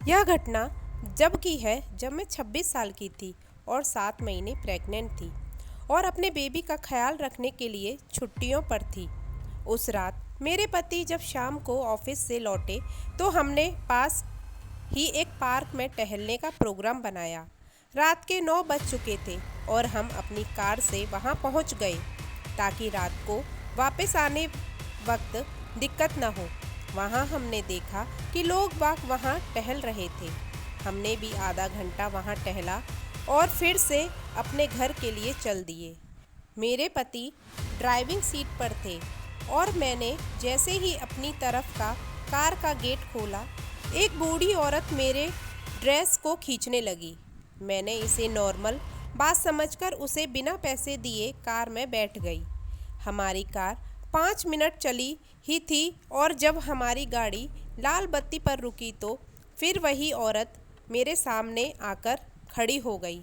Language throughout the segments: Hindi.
यह घटना जब की है जब मैं 26 साल की थी और 7 महीने प्रेग्नेंट थी और अपने बेबी का ख्याल रखने के लिए छुट्टियों पर थी। उस रात मेरे पति जब शाम को ऑफिस से लौटे तो हमने पास ही एक पार्क में टहलने का प्रोग्राम बनाया। रात के 9 बज चुके थे और हम अपनी कार से वहां पहुंच गए ताकि रात को वापस आने वक्त दिक्कत न हो। वहां हमने देखा कि लोग बाग वहां टहल रहे थे। हमने भी आधा घंटा वहां टहला और फिर से अपने घर के लिए चल दिए। मेरे पति ड्राइविंग सीट पर थे और मैंने जैसे ही अपनी तरफ का कार का गेट खोला, एक बूढ़ी औरत मेरे ड्रेस को खींचने लगी। मैंने इसे नॉर्मल बात समझकर उसे बिना पैसे दिए कार में बैठ गई। हमारी कार 5 मिनट चली ही थी और जब हमारी गाड़ी लाल बत्ती पर रुकी तो फिर वही औरत मेरे सामने आकर खड़ी हो गई।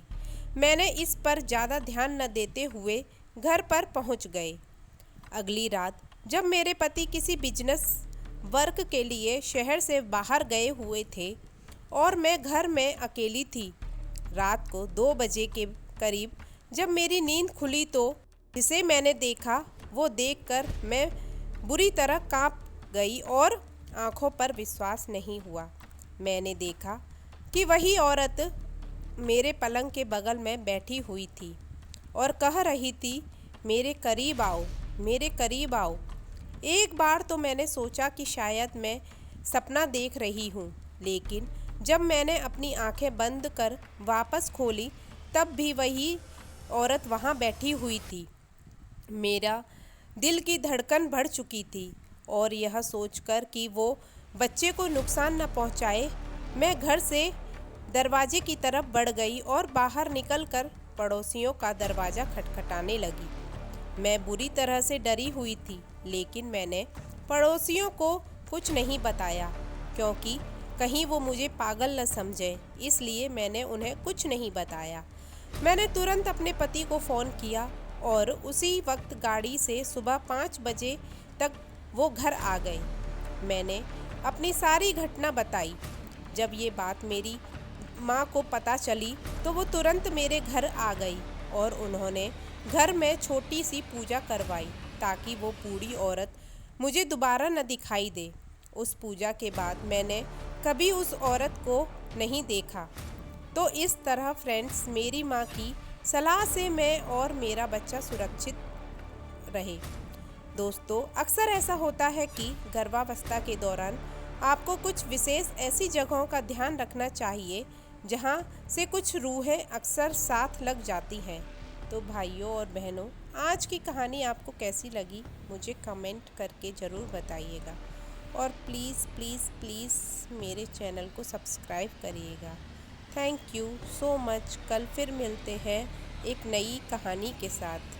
मैंने इस पर ज़्यादा ध्यान न देते हुए घर पर पहुंच गए। अगली रात जब मेरे पति किसी बिजनेस वर्क के लिए शहर से बाहर गए हुए थे और मैं घर में अकेली थी, रात को 2 बजे के करीब जब मेरी नींद खुली तो जिसे मैंने देखा वो देखकर मैं बुरी तरह कांप गई और आंखों पर विश्वास नहीं हुआ। मैंने देखा कि वही औरत मेरे पलंग के बगल में बैठी हुई थी और कह रही थी, मेरे करीब आओ, मेरे करीब आओ। एक बार तो मैंने सोचा कि शायद मैं सपना देख रही हूँ, लेकिन जब मैंने अपनी आंखें बंद कर वापस खोली तब भी वही औरत वहाँ बैठी हुई थी। मेरा दिल की धड़कन बढ़ चुकी थी और यह सोचकर कि वो बच्चे को नुकसान न पहुँचाए, मैं घर से दरवाजे की तरफ बढ़ गई और बाहर निकलकर पड़ोसियों का दरवाज़ा खटखटाने लगी। मैं बुरी तरह से डरी हुई थी, लेकिन मैंने पड़ोसियों को कुछ नहीं बताया क्योंकि कहीं वो मुझे पागल न समझे, इसलिए मैंने उन्हें कुछ नहीं बताया। मैंने तुरंत अपने पति को फ़ोन किया और उसी वक्त गाड़ी से सुबह 5 बजे तक वो घर आ गए। मैंने अपनी सारी घटना बताई। जब ये बात मेरी माँ को पता चली तो वो तुरंत मेरे घर आ गई और उन्होंने घर में छोटी सी पूजा करवाई ताकि वो बूढ़ी औरत मुझे दोबारा न दिखाई दे। उस पूजा के बाद मैंने कभी उस औरत को नहीं देखा। तो इस तरह फ्रेंड्स, मेरी माँ की सलाह से मैं और मेरा बच्चा सुरक्षित रहे। दोस्तों, अक्सर ऐसा होता है कि गर्भावस्था के दौरान आपको कुछ विशेष ऐसी जगहों का ध्यान रखना चाहिए जहाँ से कुछ रूहें अक्सर साथ लग जाती हैं। तो भाइयों और बहनों, आज की कहानी आपको कैसी लगी मुझे कमेंट करके ज़रूर बताइएगा और प्लीज़ प्लीज़ प्लीज़ मेरे चैनल को सब्सक्राइब करिएगा। Thank you so much. कल फिर मिलते हैं एक नई कहानी के साथ।